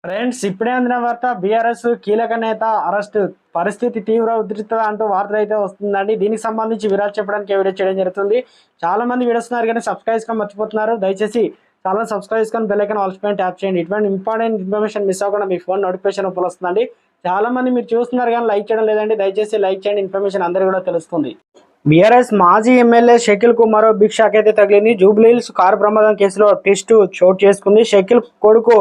Friends, ఇప్పుడే అందిన వార్త. బీఆర్ఎస్ కీలక నేత అరెస్ట్, పరిస్థితి తీవ్ర ఉధృత అంటూ వార్తలు అయితే వస్తుందండి. దీనికి సంబంధించి వివరాలు చెప్పడానికి వీడియో చేయడం జరుగుతుంది. చాలా మంది వీడియోస్తున్నారు కానీ సబ్స్క్రైబ్ చేసుకొని మర్చిపోతున్నారు. దయచేసి ఛానల్ సబ్స్క్రైబ్ చేసుకొని బెల్ ఐకాన్ ఆల్ పైన ట్యాప్ చేయండి. ఇటువంటి ఇంపార్టెంట్ ఇన్ఫర్మేషన్ మిస్ అవ్వకుండా మీ ఫోన్ నోటిఫికేషన్ వస్తుందండి. చాలా మంది మీరు చూస్తున్నారు కానీ లైక్ చేయడం లేదండి. దయచేసి లైక్ చేయండి, ఇన్ఫర్మేషన్ అందరికీ కూడా తెలుస్తుంది. బీఆర్ఎస్ మాజీ ఎమ్మెల్యే షకీల్ కు మరో బిగ్ షాక్ అయితే తగిలింది. జూబ్లీహిల్స్ కారు ప్రమాదం కేసులో ట్విస్ట్ చోటు చేసుకుంది. షకీల్ కొడుకు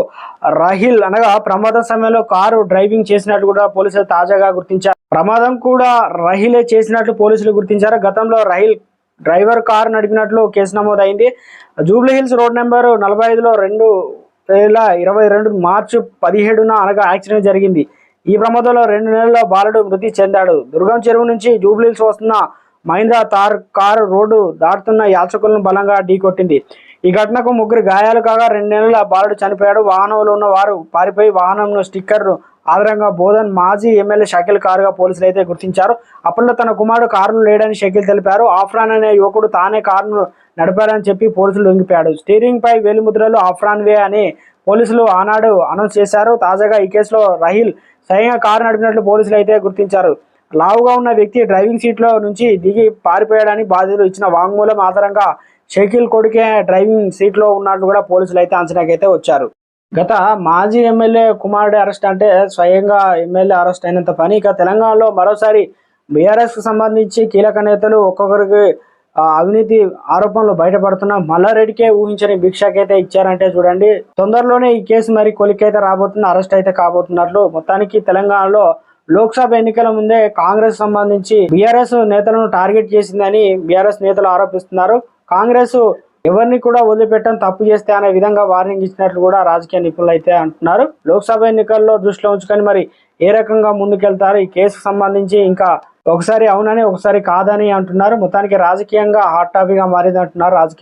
రాహిల్ అనగా ప్రమాదం సమయంలో కారు డ్రైవింగ్ చేసినట్లు కూడా పోలీసులు తాజాగా గుర్తించారు. ప్రమాదం కూడా రాహిలే చేసినట్లు పోలీసులు గుర్తించారు. గతంలో రాహిల్ డ్రైవర్ కారు నడిపినట్లు కేసు నమోదైంది. జూబ్లీహిల్స్ రోడ్ నెంబర్ 45లో 2022 మార్చి 17న అనగా యాక్సిడెంట్ జరిగింది. ఈ ప్రమాదంలో 2 నెలల్లో బాలుడు మృతి చెందాడు. దుర్గం చెరువు నుంచి జూబ్లీహిల్స్ వస్తున్న మహీంద్రా తార్ కారు రోడ్డు దాటుతున్న యాచకులను బలంగా ఢీకొట్టింది. ఈ ఘటనకు 3 గాయాలు కాగా 2 నెలల బాలుడు చనిపోయాడు. వాహనంలో ఉన్న వారు పారిపోయి వాహనంలో స్టిక్కర్ ఆధారంగా బోధన్ మాజీ ఎమ్మెల్యే షకీల్ కారుగా పోలీసులు అయితే గుర్తించారు. అప్పట్లో తన కుమారుడు కారులో లేడని షకీల్ తెలిపారు. ఆఫ్రాన్ అనే యువకుడు తానే కారును నడిపారని చెప్పి పోలీసులు లొంగిపోయాడు. స్టీరింగ్ పై వేలిముద్రలు ఆఫ్రాన్ వే అని పోలీసులు ఆనాడు అనౌన్స్ చేశారు. తాజాగా ఈ కేసులో రాహిల్ స్వయంగా కారు నడిపినట్లు పోలీసులు అయితే గుర్తించారు. లావుగా ఉన్న వ్యక్తి డ్రైవింగ్ సీట్లో నుంచి దిగి పారిపోయాడని బాధితులు ఇచ్చిన వాంగ్మూలం ఆధారంగా షకీల్ కొడుకే డ్రైవింగ్ సీట్లో ఉన్నట్లు కూడా పోలీసులు అయితే అంచనాకైతే వచ్చారు. గత మాజీ ఎమ్మెల్యే కుమారుడి అరెస్ట్ అంటే స్వయంగా ఎమ్మెల్యే అరెస్ట్ అయినంత పని. ఇక తెలంగాణలో మరోసారి బీఆర్ఎస్ కు సంబంధించి కీలక నేతలు ఒక్కొక్కరికి అవినీతి ఆరోపణలు బయటపడుతున్నా మల్లారెడ్డికే ఊహించని భిక్షకి అయితే ఇచ్చారంటే చూడండి. తొందరలోనే ఈ కేసు మరి కొలికైతే రాబోతుంది, అరెస్ట్ అయితే కాబోతున్నట్లు. మొత్తానికి తెలంగాణలో లోక్సభ ఎన్నికల ముందే కాంగ్రెస్ సంబంధించి బీఆర్ఎస్ నేతలను టార్గెట్ చేసిందని బీఆర్ఎస్ నేతలు ఆరోపిస్తున్నారు. కాంగ్రెస్ ఎవరిని కూడా వదిలిపెట్టడం తప్పు చేస్తే అనే విధంగా వార్నింగ్ ఇచ్చినట్లు కూడా రాజకీయ నిపుణులు అయితే అంటున్నారు. లోక్సభ ఎన్నికల్లో దృష్టిలో ఉంచుకొని మరి ఏ రకంగా ముందుకెళ్తారు ఈ కేసుకు సంబంధించి, ఇంకా ఒకసారి అవునని ఒకసారి కాదని అంటున్నారు. మొత్తానికి రాజకీయంగా హాట్ టాపిక్ గా మారింది అంటున్నారు రాజకీయ